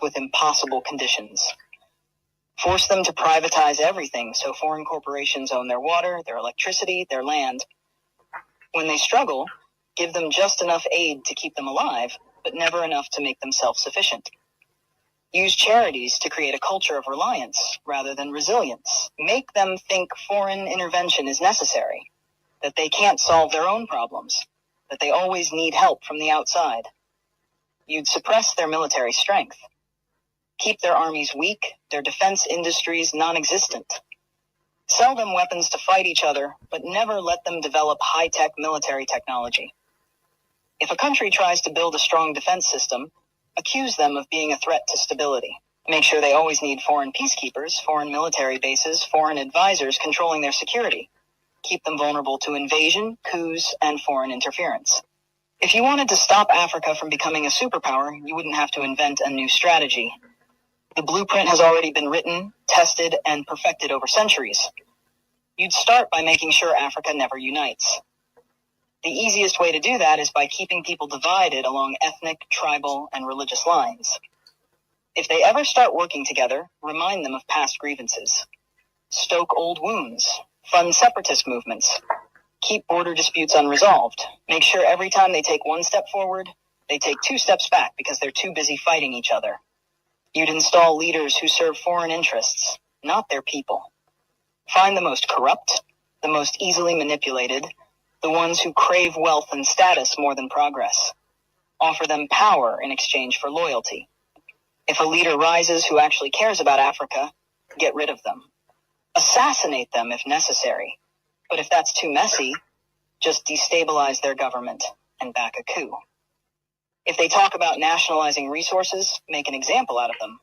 with impossible conditions. Force them to privatize everything so foreign corporations own their water, their electricity, their land. When they struggle, give them just enough aid to keep them alive, but never enough to make them self-sufficient. Use charities to create a culture of reliance rather than resilience. Make them think foreign intervention is necessary, that they can't solve their own problems, that they always need help from the outside. You'd suppress their military strength. Keep their armies weak, their defense industries non-existent. Sell them weapons to fight each other, but never let them develop high-tech military technology. If a country tries to build a strong defense system, accuse them of being a threat to stability. Make sure they always need foreign peacekeepers, foreign military bases, foreign advisors controlling their security. Keep them vulnerable to invasion, coups, and foreign interference. If you wanted to stop Africa from becoming a superpower, you wouldn't have to invent a new strategy. The blueprint has already been written, tested, and perfected over centuries. You'd start by making sure Africa never unites. The easiest way to do that is by keeping people divided along ethnic, tribal, and religious lines. If they ever start working together, remind them of past grievances. Stoke old wounds. Fund separatist movements. Keep border disputes unresolved. Make sure every time they take one step forward, they take 2 steps back because they're too busy fighting each other. You'd install leaders who serve foreign interests, not their people. Find the most corrupt, the most easily manipulated, the ones who crave wealth and status more than progress. Offer them power in exchange for loyalty. If a leader rises who actually cares about Africa, get rid of them. Assassinate them if necessary. But if that's too messy, just destabilize their government and back a coup. If they talk about nationalizing resources, make an example out of them.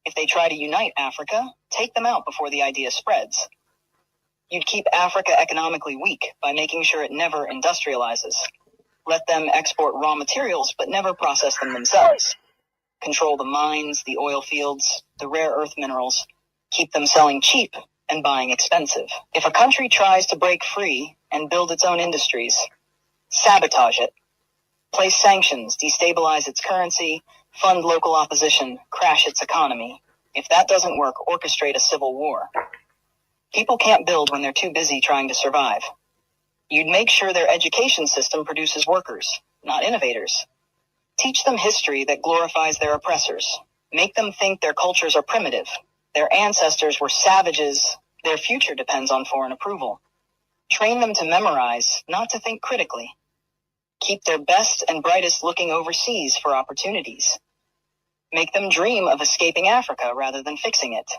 If they try to unite Africa, take them out before the idea spreads. You'd keep Africa economically weak by making sure it never industrializes. Let them export raw materials, but never process them themselves. Control the mines, the oil fields, the rare earth minerals. Keep them selling cheap and buying expensive. If a country tries to break free and build its own industries, sabotage it. Place sanctions, destabilize its currency, fund local opposition, crash its economy. If that doesn't work, orchestrate a civil war. People can't build when they're too busy trying to survive. You'd make sure their education system produces workers, not innovators. Teach them history that glorifies their oppressors. Make them think their cultures are primitive. Their ancestors were savages. Their future depends on foreign approval. Train them to memorize, not to think critically. Keep their best and brightest looking overseas for opportunities. Make them dream of escaping Africa rather than fixing it.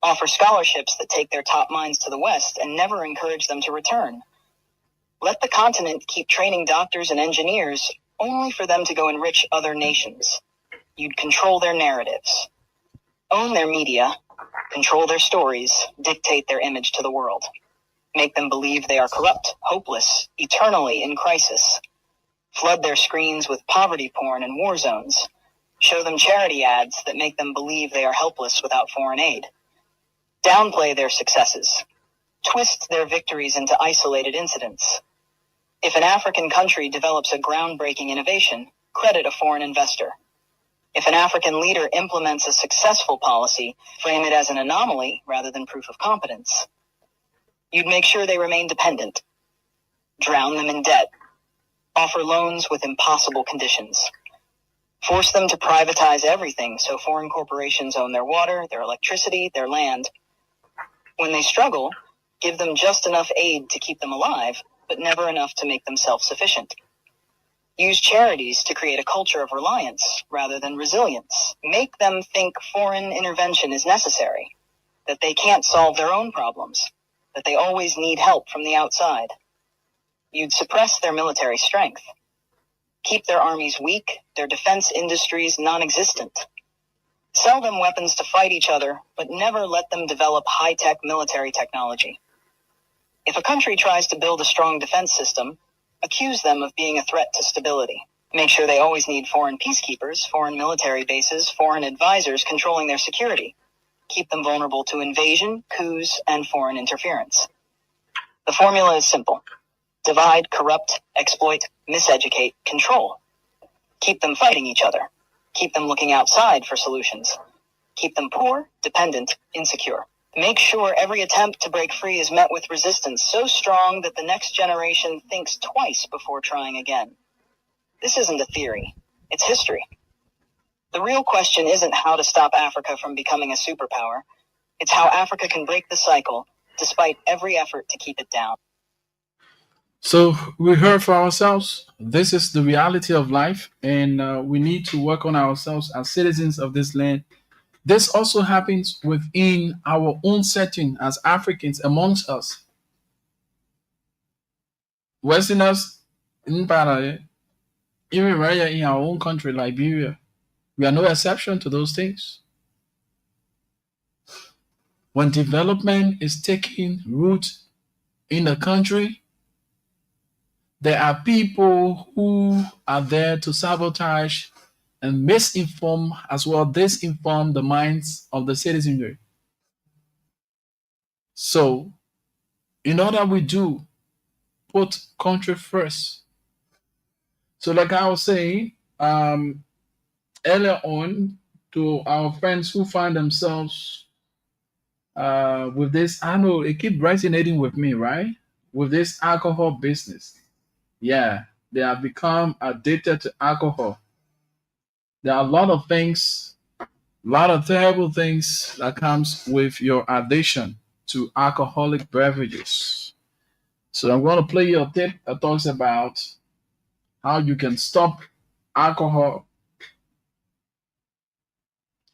Offer scholarships that take their top minds to the West and never encourage them to return. Let the continent keep training doctors and engineers only for them to go enrich other nations. You'd control their narratives. Own their media. Control their stories. Dictate their image to the world. Make them believe they are corrupt, hopeless, eternally in crisis. Flood their screens with poverty porn and war zones. Show them charity ads that make them believe they are helpless without foreign aid. Downplay their successes. Twist their victories into isolated incidents. If an African country develops a groundbreaking innovation, credit a foreign investor. If an African leader implements a successful policy, frame it as an anomaly rather than proof of competence. You'd make sure they remain dependent. Drown them in debt. Offer loans with impossible conditions. Force them to privatize everything so foreign corporations own their water, their electricity, their land. When they struggle, give them just enough aid to keep them alive, but never enough to make them self-sufficient. Use charities to create a culture of reliance rather than resilience. Make them think foreign intervention is necessary, that they can't solve their own problems, that they always need help from the outside. You'd suppress their military strength. Keep their armies weak, their defense industries non-existent. Sell them weapons to fight each other, but never let them develop high-tech military technology. If a country tries to build a strong defense system, accuse them of being a threat to stability. Make sure they always need foreign peacekeepers, foreign military bases, foreign advisors controlling their security. Keep them vulnerable to invasion, coups, and foreign interference. The formula is simple. Divide, corrupt, exploit, miseducate, control. Keep them fighting each other. Keep them looking outside for solutions. Keep them poor, dependent, insecure. Make sure every attempt to break free is met with resistance so strong that the next generation thinks twice before trying again. This isn't a theory. It's history. The real question isn't how to stop Africa from becoming a superpower. It's how Africa can break the cycle, despite every effort to keep it down. So we heard for ourselves. This is the reality of life, and we need to work on ourselves as citizens of this land. This also happens within our own setting as Africans amongst us. Westerners, in Para, even right here in our own country, Liberia, we are no exception to those things. When development is taking root in the country, there are people who are there to sabotage and misinform as well disinform the minds of the citizenry. So, in order we do put country first. So, like I was saying earlier on to our friends who find themselves with this, I know it keep resonating with me, right? With this alcohol business. Yeah, they have become addicted to alcohol. There are a lot of things, a lot of terrible things that comes with your addiction to alcoholic beverages. So I'm going to play you a tip that talks about how you can stop alcohol,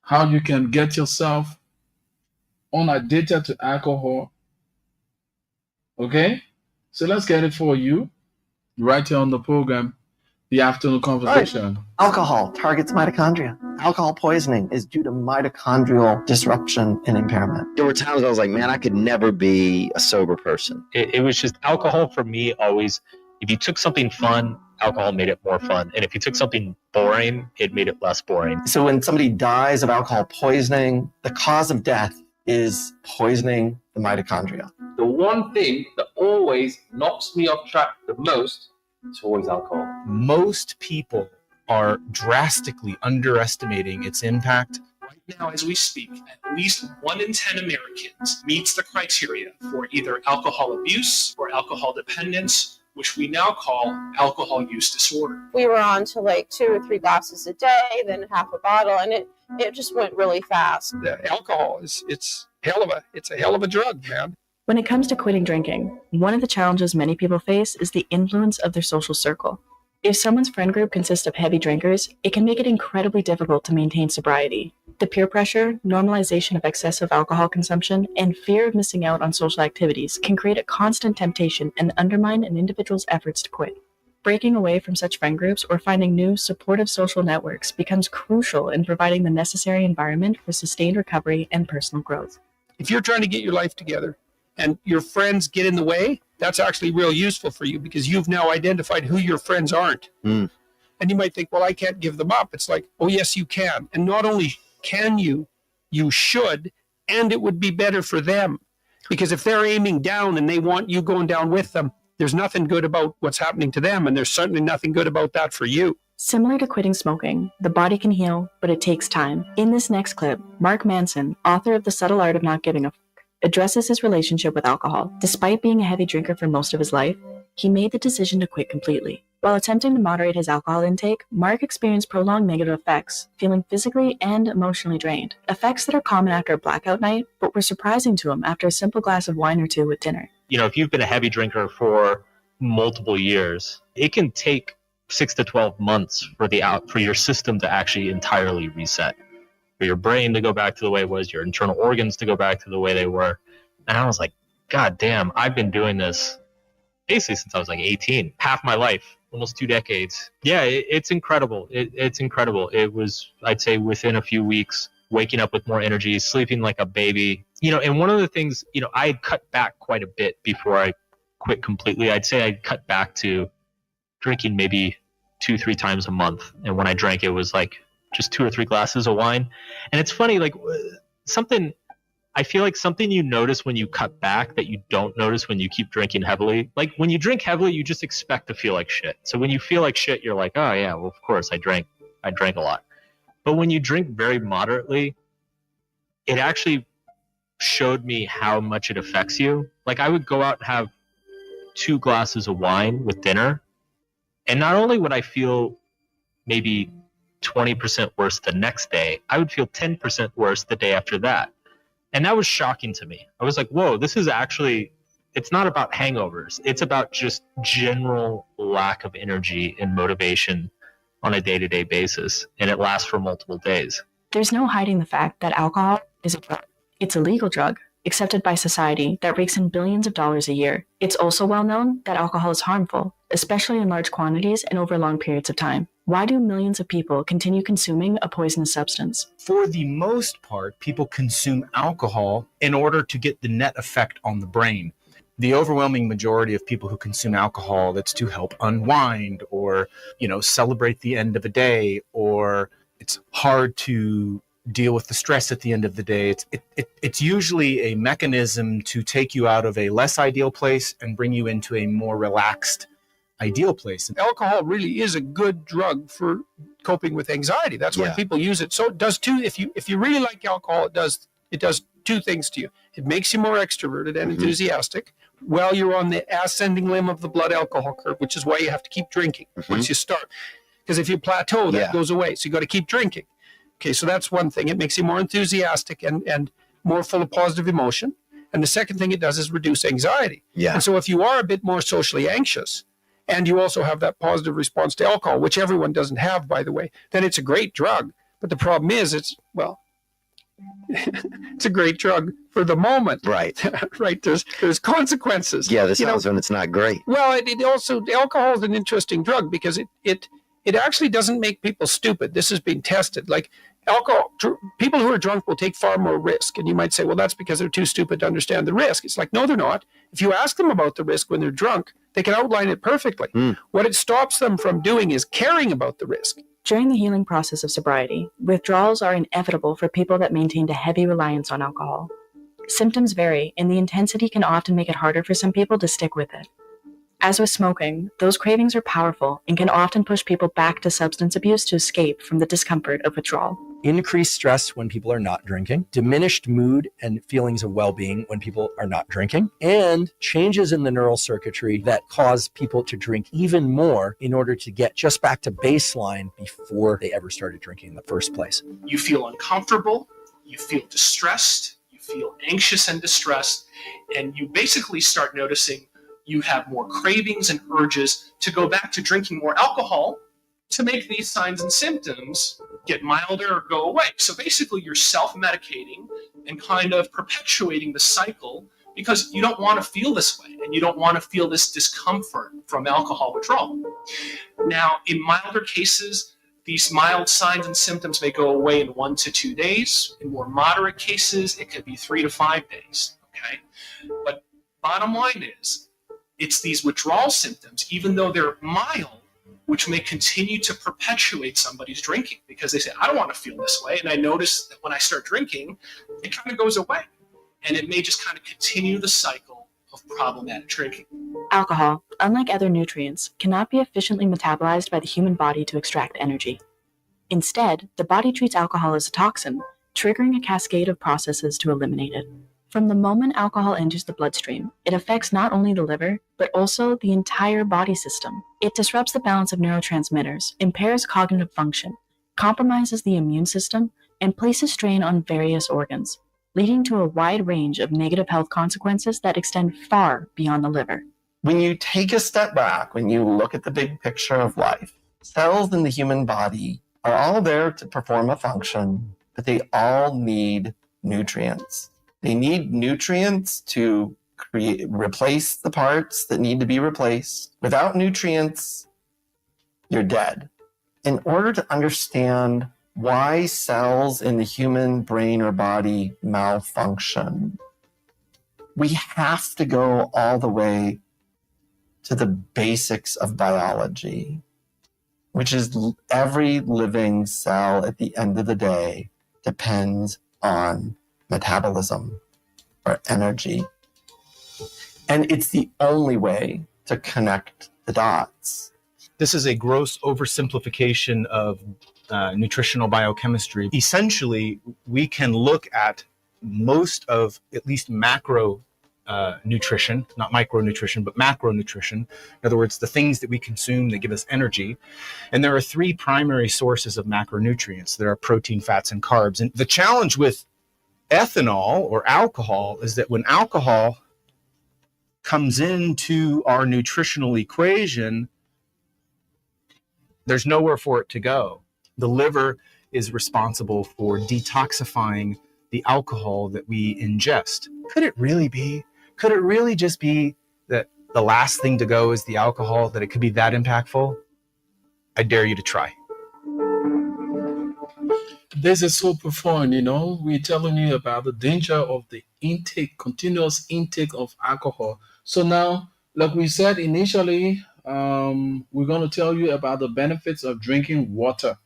how you can get yourself unaddicted to alcohol. Okay? So let's get it for you right here on the program, the afternoon conversation. Alcohol targets mitochondria. Alcohol poisoning is due to mitochondrial disruption and impairment. There were times I was like, man, I could never be a sober person. It was just alcohol for me always, if you took something fun, alcohol made it more fun. And if you took something boring, it made it less boring. So when somebody dies of alcohol poisoning, the cause of death is poisoning the mitochondria. The one thing that always knocks me off track the most is always alcohol. Most people are drastically underestimating its impact. Right now, as we speak, at least 1 in 10 Americans meets the criteria for either alcohol abuse or alcohol dependence, which we now call alcohol use disorder. We were on to like 2 or 3 glasses a day, then half a bottle, and it just went really fast. The alcohol it's a hell of a drug, man. When it comes to quitting drinking, one of the challenges many people face is the influence of their social circle. If someone's friend group consists of heavy drinkers, it can make it incredibly difficult to maintain sobriety. The peer pressure, normalization of excessive alcohol consumption, and fear of missing out on social activities can create a constant temptation and undermine an individual's efforts to quit. Breaking away from such friend groups or finding new, supportive social networks becomes crucial in providing the necessary environment for sustained recovery and personal growth. If you're trying to get your life together and your friends get in the way, that's actually real useful for you because you've now identified who your friends aren't. And you might think, well, I can't give them up. It's like, oh, yes, you can. And not only can you should, and it would be better for them. Because if they're aiming down and they want you going down with them, there's nothing good about what's happening to them. And there's certainly nothing good about that for you. Similar to quitting smoking, the body can heal, but it takes time. In this next clip, Mark Manson, author of The Subtle Art of Not Giving a F**k, addresses his relationship with alcohol. Despite being a heavy drinker for most of his life, he made the decision to quit completely. While attempting to moderate his alcohol intake, Mark experienced prolonged negative effects, feeling physically and emotionally drained. Effects that are common after a blackout night, but were surprising to him after a simple glass of wine or two with dinner. You know, if you've been a heavy drinker for multiple years, it can take 6 to 12 months for your system to actually entirely reset. For your brain to go back to the way it was, your internal organs to go back to the way they were. And I was like, God damn, I've been doing this basically since I was like 18, half my life, almost 2 decades. Yeah, it's incredible. It's incredible. It was, I'd say, within a few weeks, waking up with more energy, sleeping like a baby. You know, and one of the things, you know, I had cut back quite a bit before I quit completely. I'd say I'd cut back to drinking maybe 2-3 times a month. And when I drank, it was like just 2 or 3 glasses of wine. And it's funny, like I feel like something you notice when you cut back that you don't notice when you keep drinking heavily. Like when you drink heavily, you just expect to feel like shit. So when you feel like shit, you're like, oh yeah, well, of course I drank a lot. But when you drink very moderately, it actually showed me how much it affects you. Like I would go out and have 2 glasses of wine with dinner, and not only would I feel maybe 20% worse the next day, I would feel 10% worse the day after that. And that was shocking to me. I was like, whoa, this is actually, it's not about hangovers. It's about just general lack of energy and motivation on a day-to-day basis. And it lasts for multiple days. There's no hiding the fact that alcohol is a drug. It's a legal drug, accepted by society, that rakes in billions of dollars a year. It's also well known that alcohol is harmful, especially in large quantities and over long periods of time. Why do millions of people continue consuming a poisonous substance? For the most part, people consume alcohol in order to get the net effect on the brain. The overwhelming majority of people who consume alcohol, that's to help unwind or, celebrate the end of a day, or it's hard to deal with the stress at the end of the day. It's usually a mechanism to take you out of a less ideal place and bring you into a more relaxed ideal place. Alcohol really is a good drug for coping with anxiety. That's why people use it. So it does too. If you really like alcohol, it does 2 things to you. It makes you more extroverted and enthusiastic while you're on the ascending limb of the blood alcohol curve, which is why you have to keep drinking once you start. Because if you plateau, that goes away. So you got to keep drinking. Okay, so that's one thing. It makes you more enthusiastic and more full of positive emotion. And the second thing it does is reduce anxiety. Yeah. And so if you are a bit more socially anxious, and you also have that positive response to alcohol, which everyone doesn't have, by the way, then it's a great drug. But the problem is it's a great drug for the moment. Right. Right. There's consequences. Yeah, this happens when it's not great. Well, it also, alcohol is an interesting drug because it actually doesn't make people stupid. This has been tested. Like alcohol, people who are drunk will take far more risk. And you might say, well, that's because they're too stupid to understand the risk. It's like, no, they're not. If you ask them about the risk when they're drunk, they can outline it perfectly. What it stops them from doing is caring about the risk. During the healing process of sobriety, withdrawals are inevitable for people that maintained a heavy reliance on alcohol. Symptoms vary, and the intensity can often make it harder for some people to stick with it. As with smoking, those cravings are powerful and can often push people back to substance abuse to escape from the discomfort of withdrawal. Increased stress when people are not drinking, diminished mood and feelings of well-being when people are not drinking, and changes in the neural circuitry that cause people to drink even more in order to get just back to baseline before they ever started drinking in the first place. You feel uncomfortable, you feel distressed, you feel anxious and distressed, and you basically start noticing you have more cravings and urges to go back to drinking more alcohol to make these signs and symptoms get milder or go away. So basically you're self-medicating and kind of perpetuating the cycle because you don't want to feel this way and you don't want to feel this discomfort from alcohol withdrawal. Now, in milder cases, these mild signs and symptoms may go away in 1 to 2 days. In more moderate cases, it could be 3 to 5 days, okay? But bottom line is, it's these withdrawal symptoms, even though they're mild, which may continue to perpetuate somebody's drinking because they say, I don't want to feel this way. And I notice that when I start drinking, it kind of goes away. And it may just kind of continue the cycle of problematic drinking. Alcohol, unlike other nutrients, cannot be efficiently metabolized by the human body to extract energy. Instead, the body treats alcohol as a toxin, triggering a cascade of processes to eliminate it. From the moment alcohol enters the bloodstream, it affects not only the liver, but also the entire body system. It disrupts the balance of neurotransmitters, impairs cognitive function, compromises the immune system, and places strain on various organs, leading to a wide range of negative health consequences that extend far beyond the liver. When you take a step back, when you look at the big picture of life, cells in the human body are all there to perform a function, but they all need nutrients. They need nutrients to replace the parts that need to be replaced. Without nutrients, you're dead. In order to understand why cells in the human brain or body malfunction, we have to go all the way to the basics of biology, which is every living cell at the end of the day depends on metabolism or energy. And it's the only way to connect the dots. This is a gross oversimplification of nutritional biochemistry. Essentially, we can look at most of at least macro nutrition, not micronutrition, but macronutrition. In other words, the things that we consume that give us energy. And there are three primary sources of macronutrients. There are protein, fats, and carbs. And the challenge with ethanol or alcohol is that when alcohol comes into our nutritional equation, there's nowhere for it to go. The liver is responsible for detoxifying the alcohol that we ingest. Could it really be? Could it really just be that the last thing to go is the alcohol, that it could be that impactful? I dare you to try. This is so profound, We're telling you about the danger of the continuous intake of alcohol. So now, like we said initially, we're going to tell you about the benefits of drinking water,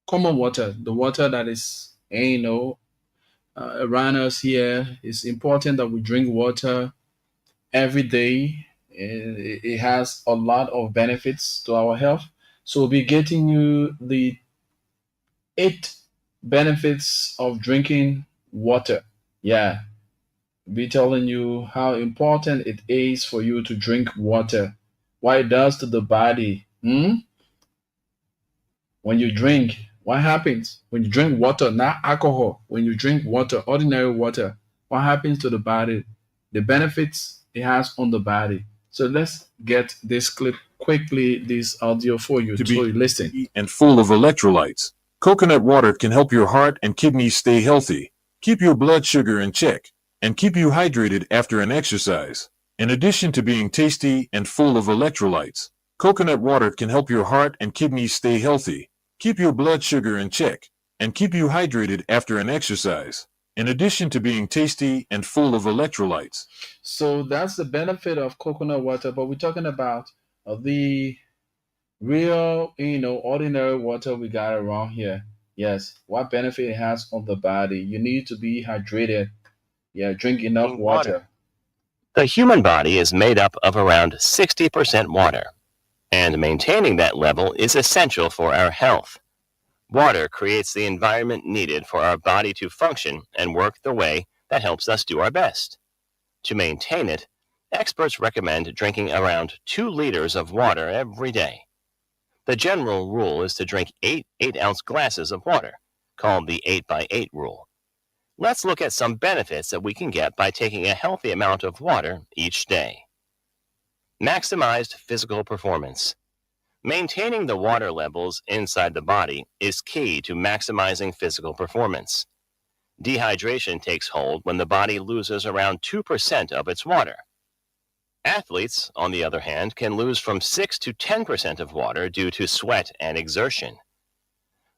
common water, the water that is, around us here. It's important that we drink water every day. It has a lot of benefits to our health. So we'll be getting you the 8 benefits of drinking water. Yeah. We'll be telling you how important it is for you to drink water. What it does to the body. When you drink, what happens? When you drink water, not alcohol, when you drink water, ordinary water, what happens to the body? The benefits it has on the body. So let's get this clip quickly, this audio for you to listen. And full of electrolytes. Coconut water can help your heart and kidneys stay healthy, keep your blood sugar in check, and keep you hydrated after an exercise. In addition to being tasty and full of electrolytes, coconut water can help your heart and kidneys stay healthy, keep your blood sugar in check, and keep you hydrated after an exercise. In addition to being tasty and full of electrolytes. So that's the benefit of coconut water, but we're talking about the real, ordinary water we got around here. Yes, what benefit it has on the body. You need to be hydrated. Yeah, drink enough water. The human body is made up of around 60% water, and maintaining that level is essential for our health. Water creates the environment needed for our body to function and work the way that helps us do our best. To maintain it, experts recommend drinking around 2 liters of water every day. The general rule is to drink 8 8-ounce glasses of water, called the 8x8 rule. Let's look at some benefits that we can get by taking a healthy amount of water each day. Maximized physical performance. Maintaining the water levels inside the body is key to maximizing physical performance. Dehydration takes hold when the body loses around 2% of its water. Athletes, on the other hand, can lose from 6 to 10% of water due to sweat and exertion.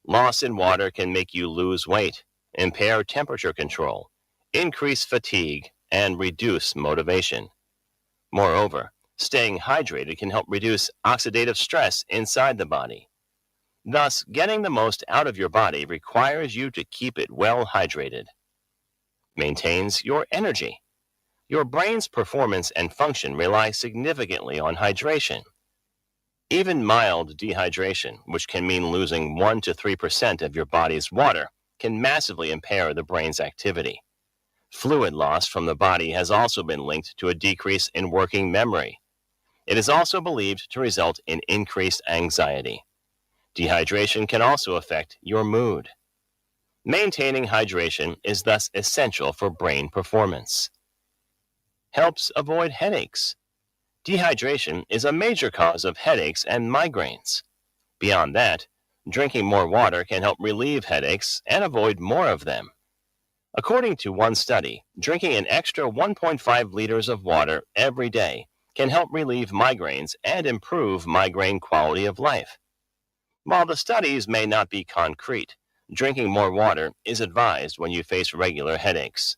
Loss in water can make you lose weight, impair temperature control, increase fatigue, and reduce motivation. Moreover, staying hydrated can help reduce oxidative stress inside the body. Thus, getting the most out of your body requires you to keep it well hydrated. Maintains your energy. Your brain's performance and function rely significantly on hydration. Even mild dehydration, which can mean losing 1 to 3% of your body's water, can massively impair the brain's activity. Fluid loss from the body has also been linked to a decrease in working memory. It is also believed to result in increased anxiety. Dehydration can also affect your mood. Maintaining hydration is thus essential for brain performance. Helps avoid headaches. Dehydration is a major cause of headaches and migraines. Beyond that, drinking more water can help relieve headaches and avoid more of them. According to one study, drinking an extra 1.5 liters of water every day can help relieve migraines and improve migraine quality of life. While the studies may not be concrete, drinking more water is advised when you face regular headaches.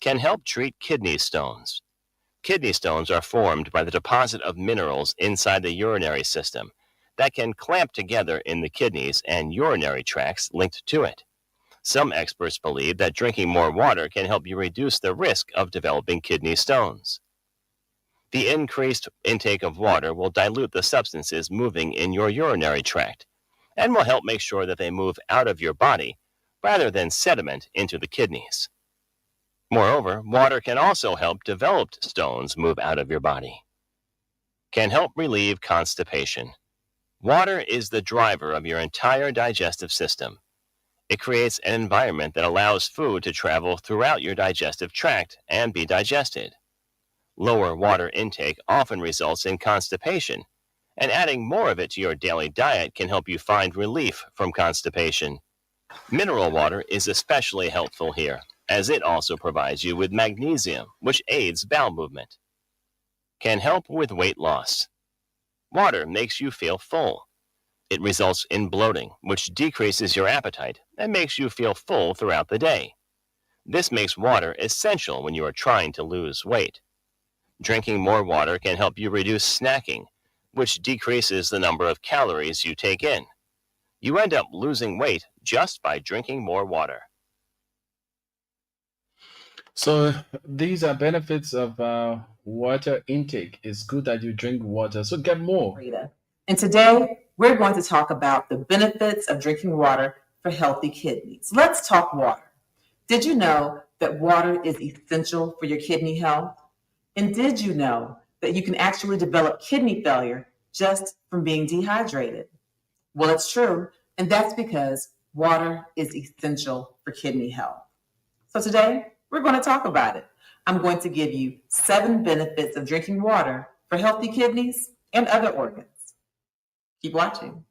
Can help treat kidney stones. Kidney stones are formed by the deposit of minerals inside the urinary system that can clamp together in the kidneys and urinary tracts linked to it. Some experts believe that drinking more water can help you reduce the risk of developing kidney stones. The increased intake of water will dilute the substances moving in your urinary tract, and will help make sure that they move out of your body rather than sediment into the kidneys. Moreover, water can also help developed stones move out of your body. Can help relieve constipation. Water is the driver of your entire digestive system. It creates an environment that allows food to travel throughout your digestive tract and be digested. Lower water intake often results in constipation, and adding more of it to your daily diet can help you find relief from constipation. Mineral water is especially helpful here, as it also provides you with magnesium, which aids bowel movement. Can help with weight loss. Water makes you feel full. It results in bloating, which decreases your appetite and makes you feel full throughout the day. This makes water essential when you are trying to lose weight. Drinking more water can help you reduce snacking, which decreases the number of calories you take in. You end up losing weight just by drinking more water. So these are benefits of water intake. It's good that you drink water. So get more. And today we're going to talk about the benefits of drinking water for healthy kidneys. Let's talk water. Did you know that water is essential for your kidney health? And did you know that you can actually develop kidney failure just from being dehydrated? Well, it's true, and that's because water is essential for kidney health. So today, we're going to talk about it. I'm going to give you 7 benefits of drinking water for healthy kidneys and other organs. Keep watching.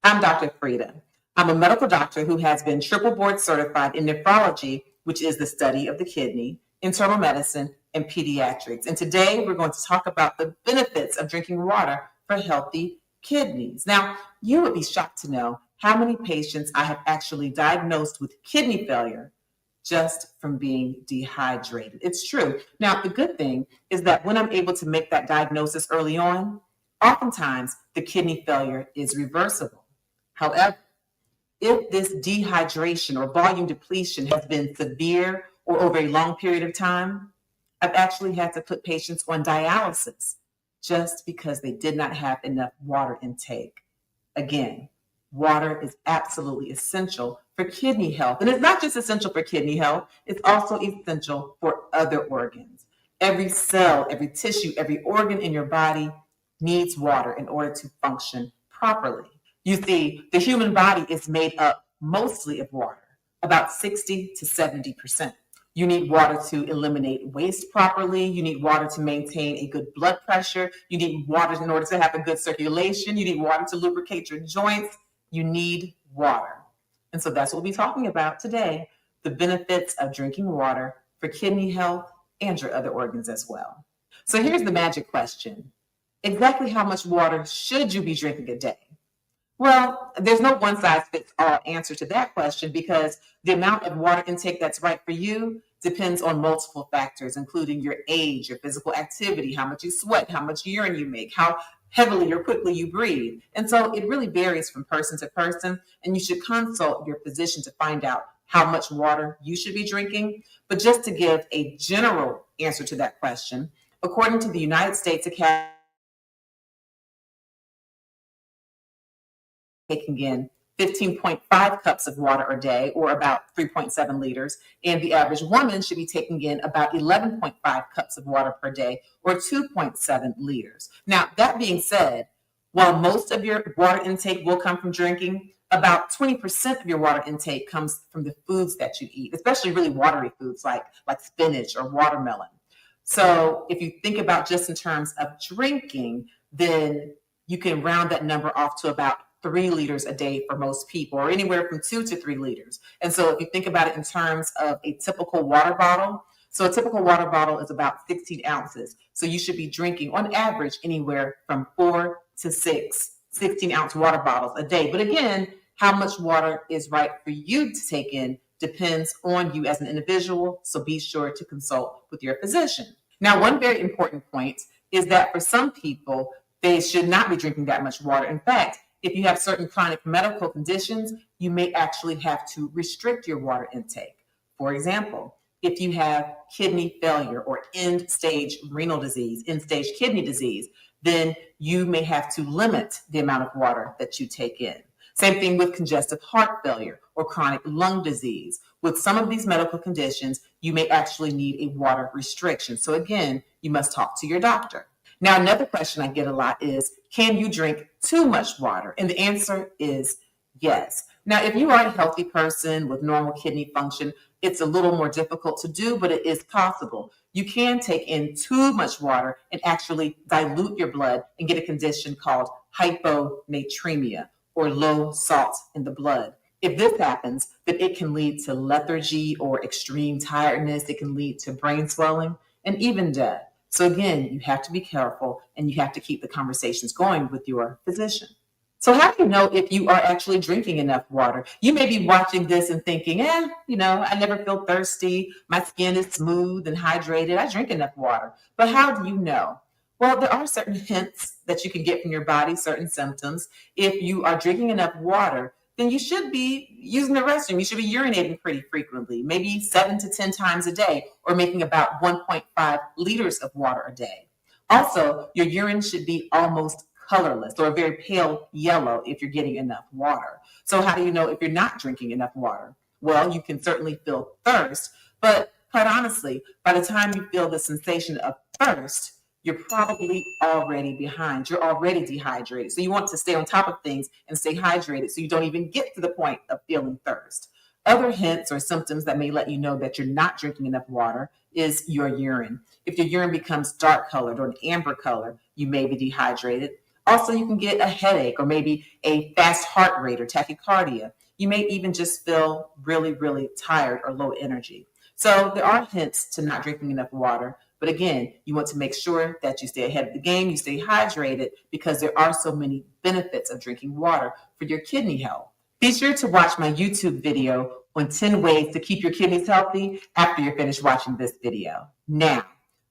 I'm Dr. Frida. I'm a medical doctor who has been triple board certified in nephrology, which is the study of the kidney, internal medicine, and pediatrics. And today we're going to talk about the benefits of drinking water for healthy kidneys. Now, you would be shocked to know how many patients I have actually diagnosed with kidney failure just from being dehydrated. It's true. Now, the good thing is that when I'm able to make that diagnosis early on, oftentimes the kidney failure is reversible. However, if this dehydration or volume depletion has been severe or over a long period of time, I've actually had to put patients on dialysis just because they did not have enough water intake. Again, water is absolutely essential for kidney health. And it's not just essential for kidney health, it's also essential for other organs. Every cell, every tissue, every organ in your body needs water in order to function properly. You see, the human body is made up mostly of water, about 60 to 70%. You need water to eliminate waste properly. You need water to maintain a good blood pressure. You need water in order to have a good circulation. You need water to lubricate your joints. You need water. And so that's what we'll be talking about today, the benefits of drinking water for kidney health and your other organs as well. So here's the magic question. Exactly how much water should you be drinking a day? Well, there's no one-size-fits-all answer to that question because the amount of water intake that's right for you depends on multiple factors, including your age, your physical activity, how much you sweat, how much urine you make, how heavily or quickly you breathe. And so it really varies from person to person, and you should consult your physician to find out how much water you should be drinking. But just to give a general answer to that question, according to the United States Academy, taking in 15.5 cups of water a day, or about 3.7 liters, and the average woman should be taking in about 11.5 cups of water per day, or 2.7 liters. Now, that being said, while most of your water intake will come from drinking, about 20% of your water intake comes from the foods that you eat, especially really watery foods like spinach or watermelon. So if you think about just in terms of drinking, then you can round that number off to about 3 liters a day for most people, or anywhere from 2 to 3 liters. And so if you think about it in terms of a typical water bottle, so a typical water bottle is about 16 ounces. So you should be drinking on average anywhere from 4 to 6 16-ounce water bottles a day. But again, how much water is right for you to take in depends on you as an individual. So be sure to consult with your physician. Now, one very important point is that for some people, they should not be drinking that much water. In fact, if you have certain chronic medical conditions, you may actually have to restrict your water intake. For example, if you have kidney failure or end-stage renal disease, end-stage kidney disease, then you may have to limit the amount of water that you take in. Same thing with congestive heart failure or chronic lung disease. With some of these medical conditions, you may actually need a water restriction. So again, you must talk to your doctor. Now, another question I get a lot is, can you drink too much water? And the answer is yes. Now, if you are a healthy person with normal kidney function, it's a little more difficult to do, but it is possible. You can take in too much water and actually dilute your blood and get a condition called hyponatremia, or low salt in the blood. If this happens, then it can lead to lethargy or extreme tiredness. It can lead to brain swelling and even death. So again, you have to be careful and you have to keep the conversations going with your physician. So how do you know if you are actually drinking enough water? You may be watching this and thinking, I never feel thirsty. My skin is smooth and hydrated. I drink enough water. But how do you know? Well, there are certain hints that you can get from your body, certain symptoms. If you are drinking enough water, then you should be using the restroom. You should be urinating pretty frequently, maybe 7 to 10 times a day, or making about 1.5 liters of water a day. Also, your urine should be almost colorless or a very pale yellow if you're getting enough water. So how do you know if you're not drinking enough water? Well, you can certainly feel thirst, but quite honestly, by the time you feel the sensation of thirst, you're probably already behind. You're already dehydrated. So you want to stay on top of things and stay hydrated so you don't even get to the point of feeling thirst. Other hints or symptoms that may let you know that you're not drinking enough water is your urine. If your urine becomes dark colored or an amber color, you may be dehydrated. Also, you can get a headache or maybe a fast heart rate or tachycardia. You may even just feel really, really tired or low energy. So there are hints to not drinking enough water. But again, you want to make sure that you stay ahead of the game, you stay hydrated, because there are so many benefits of drinking water for your kidney health. Be sure to watch my YouTube video on 10 ways to keep your kidneys healthy after you're finished watching this video. Now,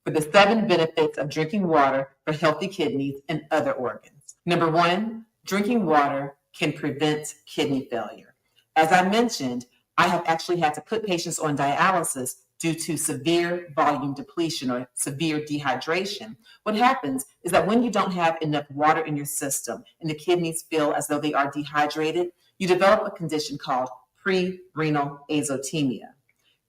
for the 7 benefits of drinking water for healthy kidneys and other organs. Number 1, drinking water can prevent kidney failure. As I mentioned, I have actually had to put patients on dialysis due to severe volume depletion or severe dehydration. What happens is that when you don't have enough water in your system and the kidneys feel as though they are dehydrated, you develop a condition called pre-renal azotemia.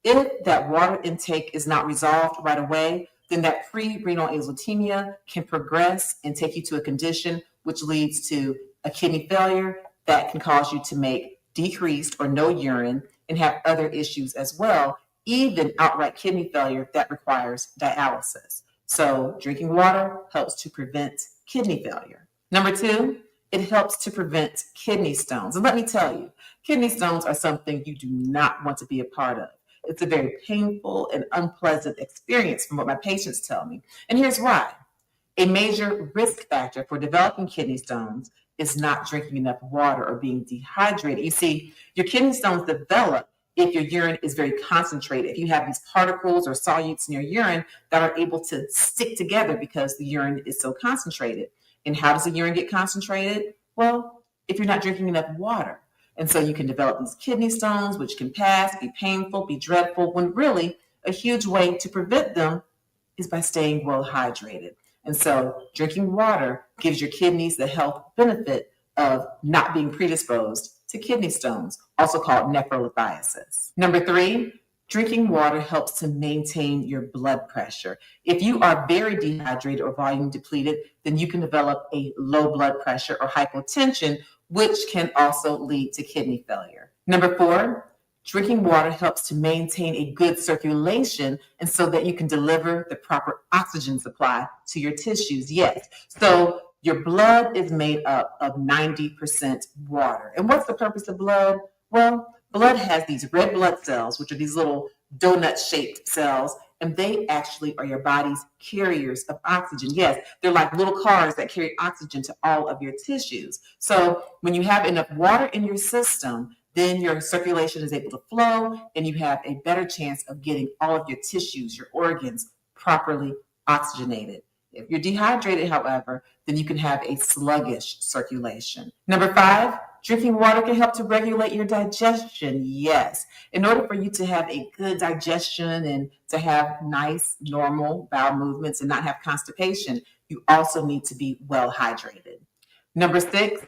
If that water intake is not resolved right away, then that pre-renal azotemia can progress and take you to a condition which leads to a kidney failure that can cause you to make decreased or no urine and have other issues as well, even outright kidney failure that requires dialysis. So drinking water helps to prevent kidney failure. Number 2, it helps to prevent kidney stones. And let me tell you, kidney stones are something you do not want to be a part of. It's a very painful and unpleasant experience from what my patients tell me. And here's why. A major risk factor for developing kidney stones is not drinking enough water or being dehydrated. You see, your kidney stones develop if your urine is very concentrated. If you have these particles or solutes in your urine that are able to stick together because the urine is so concentrated. And how does the urine get concentrated? Well, if you're not drinking enough water. And so you can develop these kidney stones, which can pass, be painful, be dreadful, when really a huge way to prevent them is by staying well hydrated. And so drinking water gives your kidneys the health benefit of not being predisposed to kidney stones, also called nephrolithiasis. Number 3, drinking water helps to maintain your blood pressure. If you are very dehydrated or volume depleted, then you can develop a low blood pressure or hypotension, which can also lead to kidney failure. Number 4, drinking water helps to maintain a good circulation and so that you can deliver the proper oxygen supply to your tissues. Yes. So your blood is made up of 90% water. And what's the purpose of blood? Well, blood has these red blood cells, which are these little donut-shaped cells, and they actually are your body's carriers of oxygen. Yes, they're like little cars that carry oxygen to all of your tissues. So when you have enough water in your system, then your circulation is able to flow and you have a better chance of getting all of your tissues, your organs, properly oxygenated. If you're dehydrated, however, then you can have a sluggish circulation. Number 5, Drinking water can help to regulate your digestion. Yes. In order for you to have a good digestion and to have nice, normal bowel movements and not have constipation, you also need to be well hydrated. Number 6,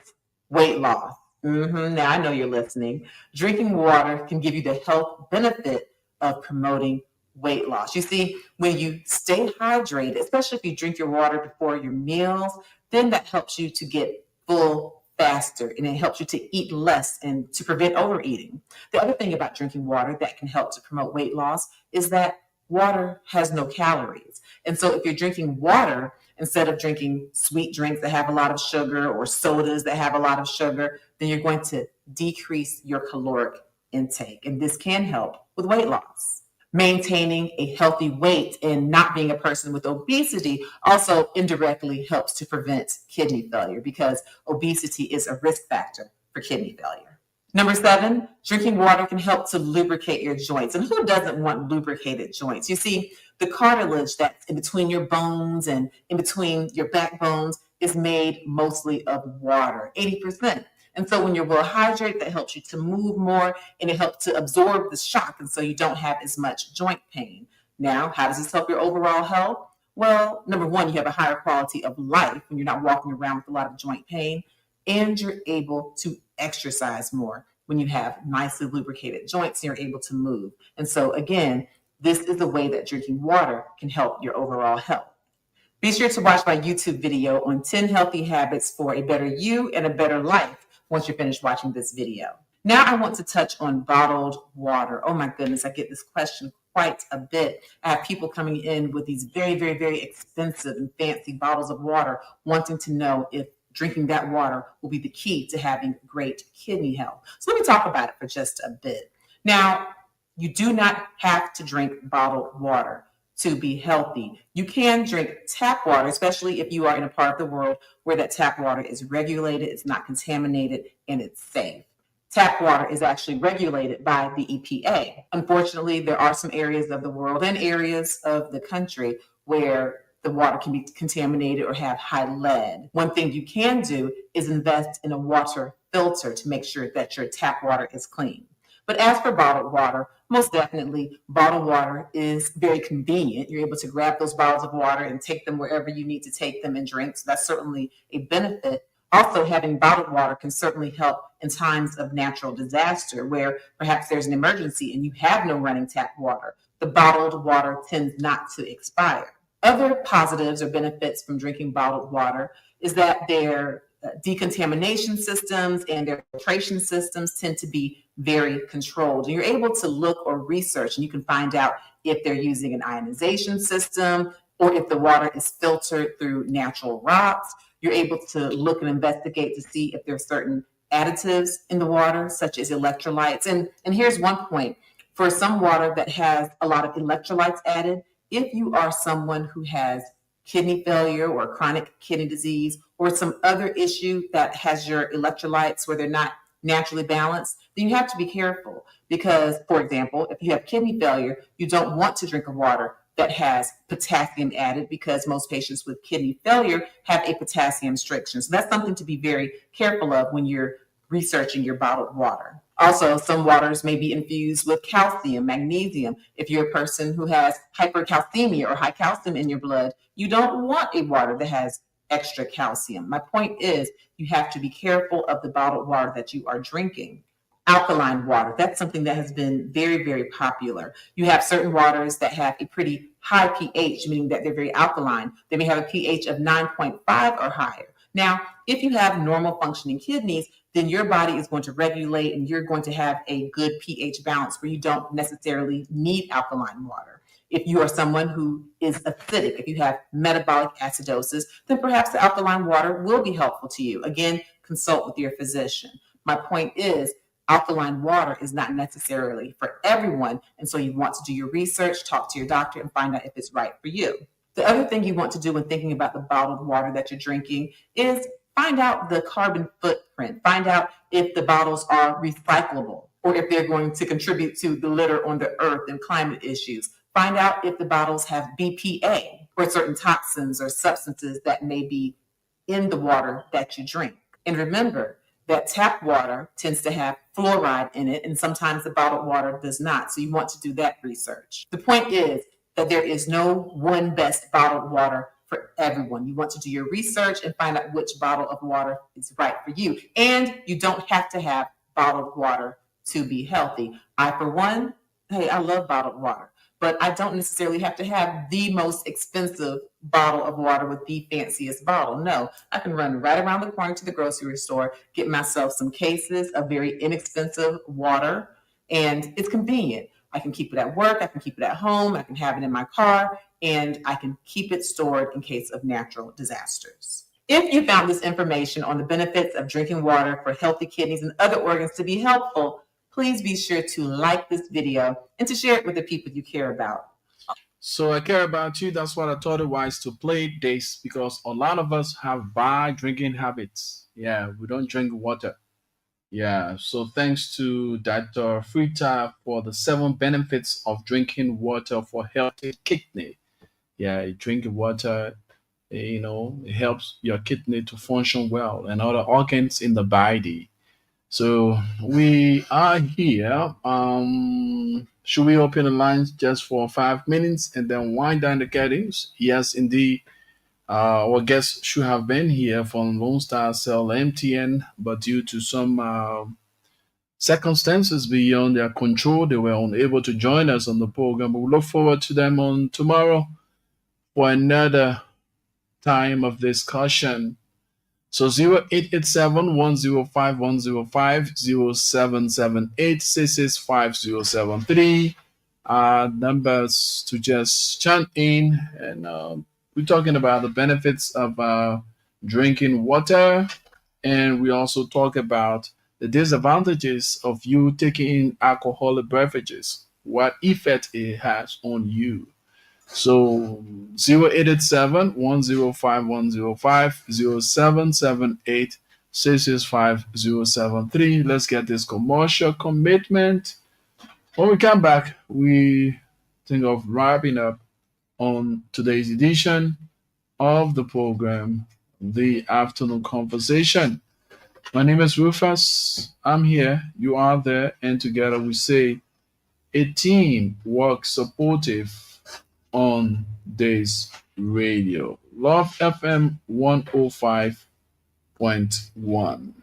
weight loss. Now I know you're listening. Drinking water can give you the health benefit of promoting weight loss. You see, when you stay hydrated, especially if you drink your water before your meals, then that helps you to get full faster, and it helps you to eat less and to prevent overeating. The other thing about drinking water that can help to promote weight loss is that water has no calories. And so if you're drinking water, instead of drinking sweet drinks that have a lot of sugar or sodas that have a lot of sugar, then you're going to decrease your caloric intake. And this can help with weight loss. Maintaining a healthy weight and not being a person with obesity also indirectly helps to prevent kidney failure, because obesity is a risk factor for kidney failure. Number 7, drinking water can help to lubricate your joints. And who doesn't want lubricated joints? You see, the cartilage that's in between your bones and in between your backbones is made mostly of water, 80%. And so when you're well hydrated, that helps you to move more, and it helps to absorb the shock, and so you don't have as much joint pain. Now, how does this help your overall health? Well, number 1, you have a higher quality of life when you're not walking around with a lot of joint pain, and you're able to exercise more when you have nicely lubricated joints and you're able to move. And so again, this is a way that drinking water can help your overall health. Be sure to watch my YouTube video on 10 healthy habits for a better you and a better life once you're finished watching this video. Now I want to touch on bottled water. Oh my goodness, I get this question quite a bit. I have people coming in with these very, very, very expensive and fancy bottles of water, wanting to know if drinking that water will be the key to having great kidney health. So let me talk about it for just a bit. Now, you do not have to drink bottled water to be healthy. You can drink tap water, especially if you are in a part of the world where that tap water is regulated, it's not contaminated, and it's safe. Tap water is actually regulated by the EPA. Unfortunately, there are some areas of the world and areas of the country where the water can be contaminated or have high lead. One thing you can do is invest in a water filter to make sure that your tap water is clean. But as for bottled water, most definitely bottled water is very convenient. You're able to grab those bottles of water and take them wherever you need to take them and drink. So that's certainly a benefit. Also, having bottled water can certainly help in times of natural disaster where perhaps there's an emergency and you have no running tap water. The bottled water tends not to expire. Other positives or benefits from drinking bottled water is that their decontamination systems and their filtration systems tend to be very controlled. And you're able to look or research, and you can find out if they're using an ionization system or if the water is filtered through natural rocks. You're able to look and investigate to see if there are certain additives in the water, such as electrolytes. And here's one point. For some water that has a lot of electrolytes added, if you are someone who has kidney failure or chronic kidney disease or some other issue that has your electrolytes where they're not naturally balanced, then you have to be careful because, for example, if you have kidney failure, you don't want to drink a water that has potassium added because most patients with kidney failure have a potassium restriction. So that's something to be very careful of when you're researching your bottled water. Also, some waters may be infused with calcium, magnesium. If you're a person who has hypercalcemia or high calcium in your blood, you don't want a water that has extra calcium. My point is you have to be careful of the bottled water that you are drinking. Alkaline water, that's something that has been very, very popular. You have certain waters that have a pretty high pH, meaning that they're very alkaline. They may have a pH of 9.5 or higher. Now, if you have normal functioning kidneys, then your body is going to regulate and you're going to have a good pH balance where you don't necessarily need alkaline water. If you are someone who is acidic, if you have metabolic acidosis, then perhaps the alkaline water will be helpful to you. Again, consult with your physician. My point is, alkaline water is not necessarily for everyone, and so you want to do your research, talk to your doctor, and find out if it's right for you. The other thing you want to do when thinking about the bottled water that you're drinking is find out the carbon footprint. Find out if the bottles are recyclable or if they're going to contribute to the litter on the earth and climate issues. Find out if the bottles have BPA or certain toxins or substances that may be in the water that you drink. And remember that tap water tends to have fluoride in it, and sometimes the bottled water does not. So you want to do that research. The point is that there is no one best bottled water for everyone. You want to do your research and find out which bottle of water is right for you. And you don't have to have bottled water to be healthy. I, for one, I love bottled water, but I don't necessarily have to have the most expensive bottle of water with the fanciest bottle. No, I can run right around the corner to the grocery store, get myself some cases of very inexpensive water, and it's convenient. I can keep it at work, I can keep it at home, I can have it in my car, and I can keep it stored in case of natural disasters. If you found this information on the benefits of drinking water for healthy kidneys and other organs to be helpful, please be sure to like this video and to share it with the people you care about. So I care about you. That's what I thought it was to play this, because a lot of us have bad drinking habits. Yeah, we don't drink water. Yeah, so thanks to Dr. Frida for the 7 benefits of drinking water for healthy kidney. Yeah, drinking water, it helps your kidney to function well and other organs in the body. So we are here. Should we open the lines just for 5 minutes and then wind down the curtains? Yes, indeed. Our guests should have been here from Lone Star Cell MTN, but due to some circumstances beyond their control, they were unable to join us on the program. But we look forward to them on tomorrow for another time of discussion. So 0887-105-105, 0778-665-073. Numbers to just chant in, and we're talking about the benefits of drinking water, and we also talk about the disadvantages of you taking alcoholic beverages, what effect it has on you. So 0887-105-105, 0778-665-073. Let's get this commercial commitment. When we come back, we think of wrapping up on today's edition of the program, The Afternoon Conversation. My name is Rufus. I'm here, you are there, and together we say a team works supportive on this radio. Love FM 105.1.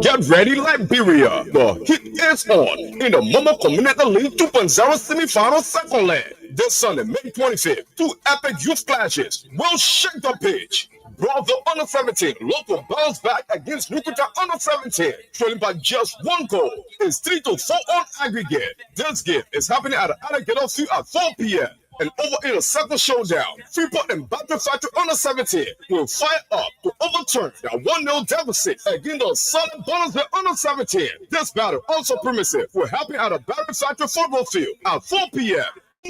Get ready, Liberia! The heat is on in the Momo Community League 2.0 semi-final second leg. This Sunday, May 25th, 2 epic youth clashes will shake the pitch. Bravo Under 17 local bounce back against Nukuta Under 17, trailing by just 1 goal. It's 3-4 on aggregate. This game is happening at the Alligator Field at 4 p.m. And over in a second showdown, Freeport and Battery Factory Under 17 will fire up to overturn their 1-0 deficit against the Southern Bonnersville Under 17. This battle, also premises, will happen at a Battery Factory football field at 4 p.m.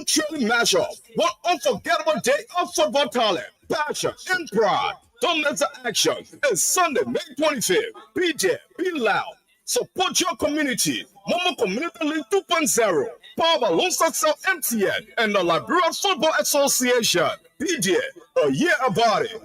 Truly matchup, one unforgettable day of football talent, passion, and pride. Don't miss the action. It's Sunday, May 25th. Be there, be loud. Support your community. Momo Community League 2.0. Powered by Lone Star Cell MTN and the Liberia Football Association. Be there or hear about it.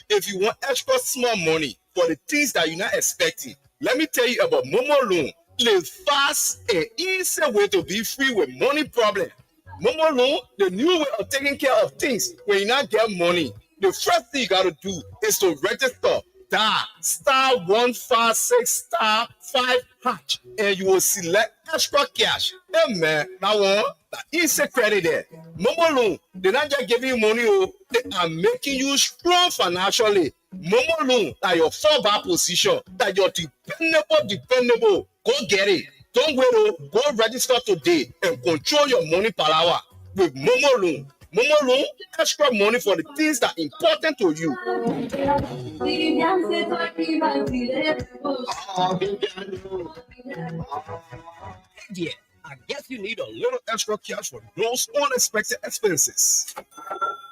If you want extra small money for the things that you're not expecting, let me tell you about Momo Loan. It's fast and easy way to be free with money problem. Momo Loan, the new way of taking care of things when you not get money. The first thing you got to do is to register. Star 156 *5# and you will select extra cash. Hey man, now that easy credit there. Momo Loan, they're not just giving you money, they are making you strong financially. Momo Loan, that your fallback position, that you're dependable. Go get it. Don't wait, go register today and control your money per hour with Momo Loan. Momo Loan, extra money for the things that are important to you. Yeah, I guess you need a little extra cash for those unexpected expenses.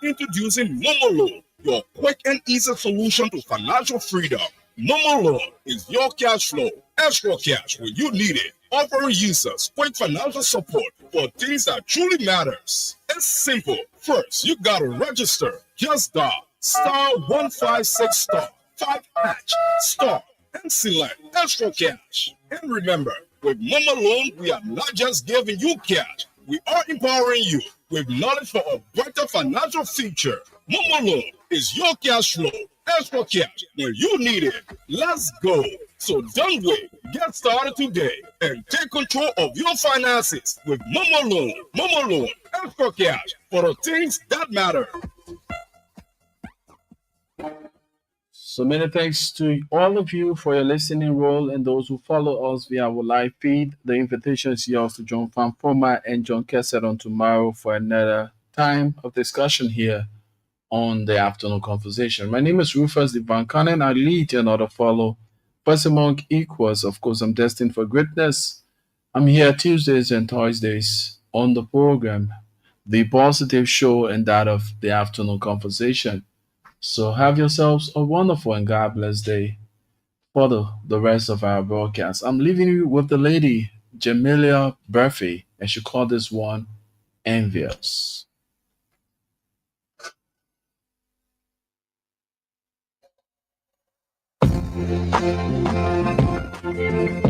Introducing Momo Loan, your quick and easy solution to financial freedom. Momo Loan is your cash flow, extra cash when you need it, offering users quick financial support for things that truly matters. It's simple. First, you gotta register. Just dial *156 *5# star and select extra cash. And remember, with Mama Loan, we are not just giving you cash. We are empowering you with knowledge for a brighter financial future. Mama Loan is your cash flow. Extra cash when you need it. Let's go. So don't wait. Get started today and take control of your finances with Mama Loan. Mama Loan, extra cash for the things that matter. So many thanks to all of you for your listening role and those who follow us via our live feed. The invitation is yours to John Fanfoma and John Kessett on tomorrow for another time of discussion here on the Afternoon Conversation. My name is Rufus Divan Cannon. I lead you not to follow. First among equals, of course, I'm destined for greatness. I'm here Tuesdays and Thursdays on the program, The Positive Show, and that of the Afternoon Conversation. So have yourselves a wonderful and God bless day for the rest of our broadcast. I'm leaving you with the lady, Jamelia Murphy, and she called this one Envious. Thank you.